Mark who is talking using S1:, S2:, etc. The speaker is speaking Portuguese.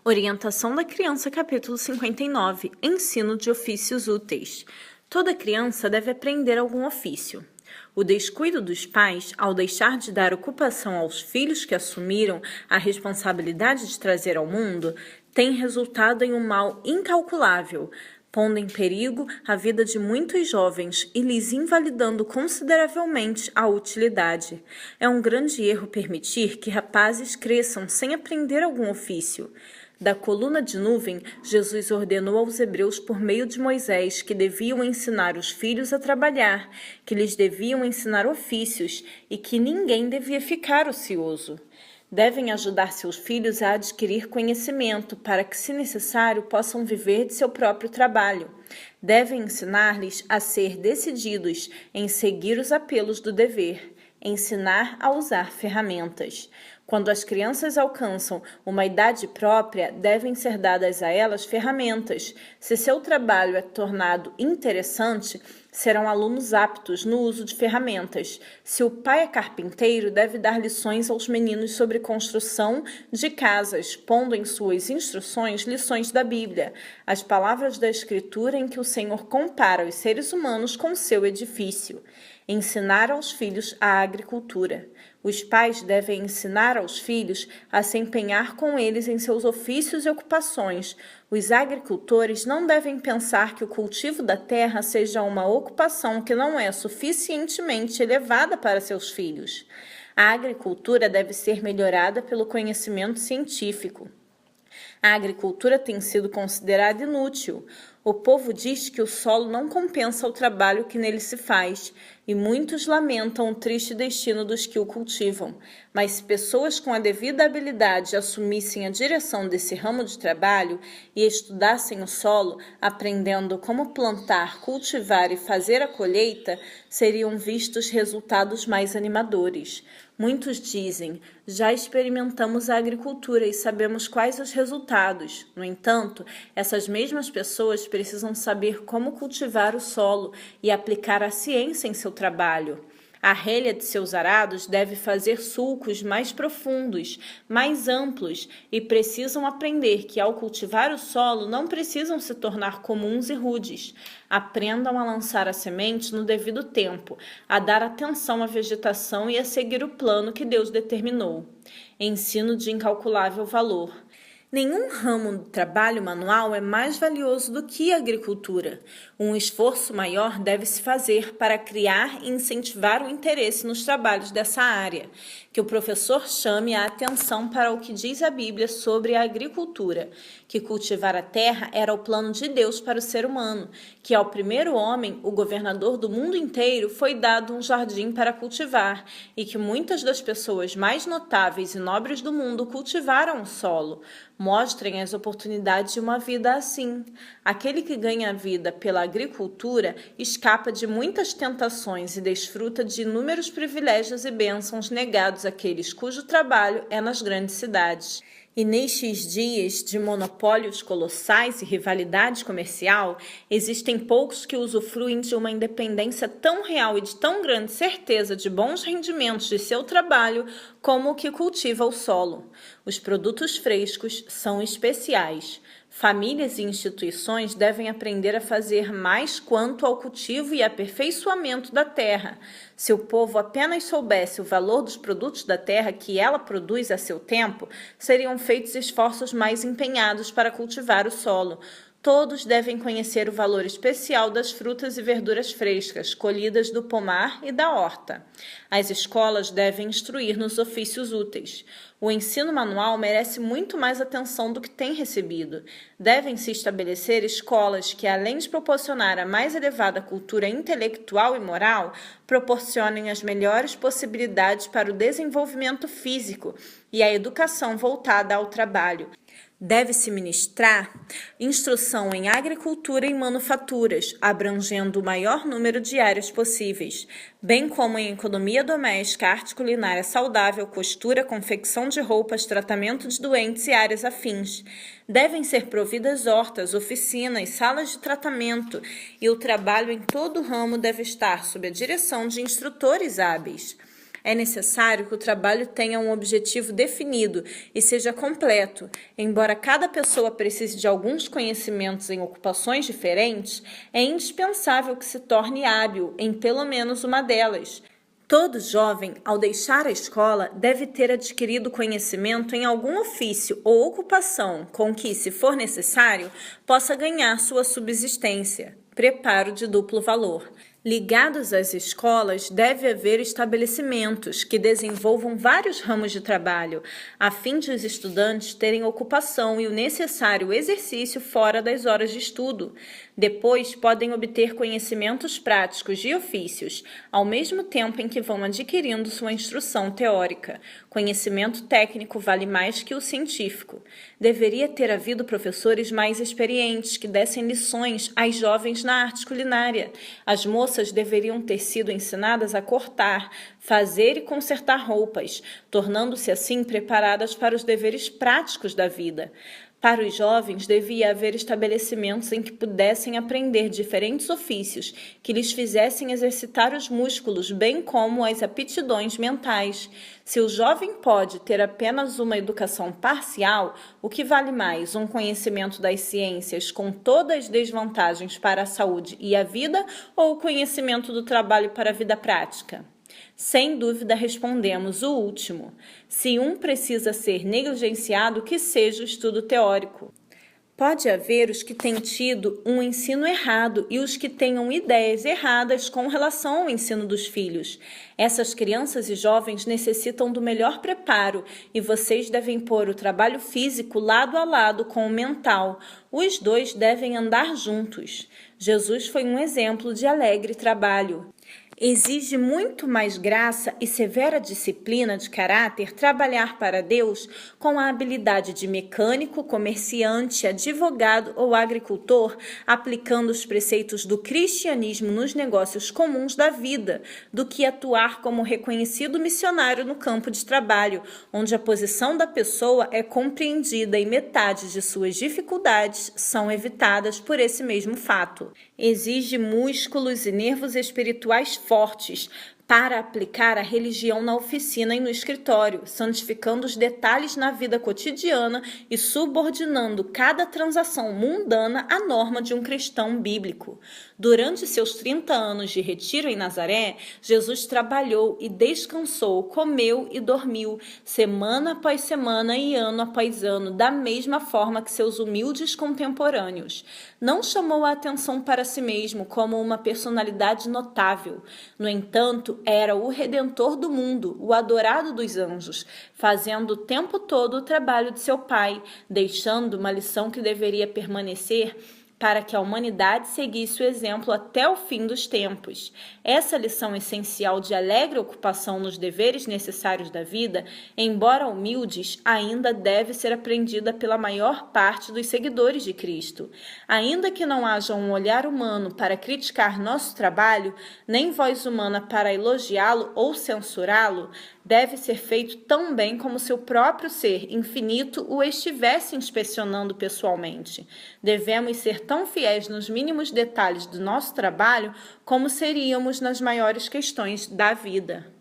S1: Orientação da Criança, capítulo 59. Ensino de ofícios úteis. Toda criança deve aprender algum ofício. O descuido dos pais, ao deixar de dar ocupação aos filhos que assumiram a responsabilidade de trazer ao mundo, tem resultado em um mal incalculável, pondo em perigo a vida de muitos jovens e lhes invalidando consideravelmente a utilidade. É um grande erro permitir que rapazes cresçam sem aprender algum ofício. Da coluna de nuvem, Jesus ordenou aos hebreus por meio de Moisés que deviam ensinar os filhos a trabalhar, que lhes deviam ensinar ofícios e que ninguém devia ficar ocioso. Devem ajudar seus filhos a adquirir conhecimento para que, se necessário, possam viver de seu próprio trabalho. Devem ensinar-lhes a ser decididos em seguir os apelos do dever, ensinar a usar ferramentas. Quando as crianças alcançam uma idade própria, devem ser dadas a elas ferramentas. Se seu trabalho é tornado interessante, serão alunos aptos no uso de ferramentas. Se o pai é carpinteiro, deve dar lições aos meninos sobre construção de casas, pondo em suas instruções lições da Bíblia, as palavras da Escritura em que o Senhor compara os seres humanos com seu edifício. Ensinar aos filhos a agricultura. Os pais devem ensinar aos filhos a se empenhar com eles em seus ofícios e ocupações. Os agricultores não devem pensar que o cultivo da terra seja uma ocupação que não é suficientemente elevada para seus filhos. A agricultura deve ser melhorada pelo conhecimento científico. A agricultura tem sido considerada inútil. O povo diz que o solo não compensa o trabalho que nele se faz, e muitos lamentam o triste destino dos que o cultivam. Mas se pessoas com a devida habilidade assumissem a direção desse ramo de trabalho e estudassem o solo, aprendendo como plantar, cultivar e fazer a colheita, seriam vistos resultados mais animadores. Muitos dizem, já experimentamos a agricultura e sabemos quais os resultados. No entanto, essas mesmas pessoas precisam saber como cultivar o solo e aplicar a ciência em seu trabalho. A relha de seus arados deve fazer sulcos mais profundos, mais amplos, e precisam aprender que, ao cultivar o solo, não precisam se tornar comuns e rudes. Aprendam a lançar a semente no devido tempo, a dar atenção à vegetação e a seguir o plano que Deus determinou. Ensino de incalculável valor. Nenhum ramo do trabalho manual é mais valioso do que a agricultura. Um esforço maior deve-se fazer para criar e incentivar o interesse nos trabalhos dessa área. Que o professor chame a atenção para o que diz a Bíblia sobre a agricultura, que cultivar a terra era o plano de Deus para o ser humano, que ao primeiro homem, o governador do mundo inteiro, foi dado um jardim para cultivar, e que muitas das pessoas mais notáveis e nobres do mundo cultivaram o solo. Mostrem as oportunidades de uma vida assim. Aquele que ganha a vida pela agricultura escapa de muitas tentações e desfruta de inúmeros privilégios e bênçãos negados àqueles cujo trabalho é nas grandes cidades. E nestes dias de monopólios colossais e rivalidade comercial, existem poucos que usufruem de uma independência tão real e de tão grande certeza de bons rendimentos de seu trabalho como o que cultiva o solo. Os produtos frescos são especiais. Famílias e instituições devem aprender a fazer mais quanto ao cultivo e aperfeiçoamento da terra. Se o povo apenas soubesse o valor dos produtos da terra que ela produz a seu tempo, seriam feitos esforços mais empenhados para cultivar o solo. Todos devem conhecer o valor especial das frutas e verduras frescas, colhidas do pomar e da horta. As escolas devem instruir nos ofícios úteis. O ensino manual merece muito mais atenção do que tem recebido. Devem-se estabelecer escolas que, além de proporcionar a mais elevada cultura intelectual e moral, proporcionem as melhores possibilidades para o desenvolvimento físico e a educação voltada ao trabalho. Deve-se ministrar instrução em agricultura e manufaturas, abrangendo o maior número de áreas possíveis, bem como em economia doméstica, arte culinária saudável, costura, confecção de roupas, tratamento de doentes e áreas afins. Devem ser providas hortas, oficinas, salas de tratamento, e o trabalho em todo o ramo deve estar sob a direção de instrutores hábeis. É necessário que o trabalho tenha um objetivo definido e seja completo. Embora cada pessoa precise de alguns conhecimentos em ocupações diferentes, é indispensável que se torne hábil em pelo menos uma delas. Todo jovem, ao deixar a escola, deve ter adquirido conhecimento em algum ofício ou ocupação com que, se for necessário, possa ganhar sua subsistência. Preparo de duplo valor. Ligados às escolas, deve haver estabelecimentos que desenvolvam vários ramos de trabalho, a fim de os estudantes terem ocupação e o necessário exercício fora das horas de estudo. Depois, podem obter conhecimentos práticos de ofícios, ao mesmo tempo em que vão adquirindo sua instrução teórica. Conhecimento técnico vale mais que o científico. Deveria ter havido professores mais experientes que dessem lições às jovens na arte culinária. As moças deveriam ter sido ensinadas a cortar, fazer e consertar roupas, tornando-se assim preparadas para os deveres práticos da vida. Para os jovens, devia haver estabelecimentos em que pudessem aprender diferentes ofícios, que lhes fizessem exercitar os músculos, bem como as aptidões mentais. Se o jovem pode ter apenas uma educação parcial, o que vale mais, um conhecimento das ciências com todas as desvantagens para a saúde e a vida, ou o conhecimento do trabalho para a vida prática? Sem dúvida respondemos o último. Se um precisa ser negligenciado, que seja o estudo teórico. Pode haver os que têm tido um ensino errado e os que tenham ideias erradas com relação ao ensino dos filhos. Essas crianças e jovens necessitam do melhor preparo e vocês devem pôr o trabalho físico lado a lado com o mental. Os dois devem andar juntos. Jesus foi um exemplo de alegre trabalho. Exige muito mais graça e severa disciplina de caráter trabalhar para Deus com a habilidade de mecânico, comerciante, advogado ou agricultor, aplicando os preceitos do cristianismo nos negócios comuns da vida, do que atuar como reconhecido missionário no campo de trabalho, onde a posição da pessoa é compreendida e metade de suas dificuldades são evitadas por esse mesmo fato. Exige músculos e nervos espirituais fortes para aplicar a religião na oficina e no escritório, santificando os detalhes na vida cotidiana e subordinando cada transação mundana à norma de um cristão bíblico. Durante seus 30 anos de retiro em Nazaré, Jesus trabalhou e descansou, comeu e dormiu, semana após semana e ano após ano, da mesma forma que seus humildes contemporâneos. Não chamou a atenção para si mesmo como uma personalidade notável. No entanto, era o Redentor do mundo, o adorado dos anjos, fazendo o tempo todo o trabalho de seu Pai, deixando uma lição que deveria permanecer para que a humanidade seguisse o exemplo até o fim dos tempos. Essa lição essencial de alegre ocupação nos deveres necessários da vida, embora humildes, ainda deve ser aprendida pela maior parte dos seguidores de Cristo. Ainda que não haja um olhar humano para criticar nosso trabalho, nem voz humana para elogiá-lo ou censurá-lo, deve ser feito tão bem como se o próprio ser infinito o estivesse inspecionando pessoalmente. Devemos ser tão fiéis nos mínimos detalhes do nosso trabalho como seríamos nas maiores questões da vida.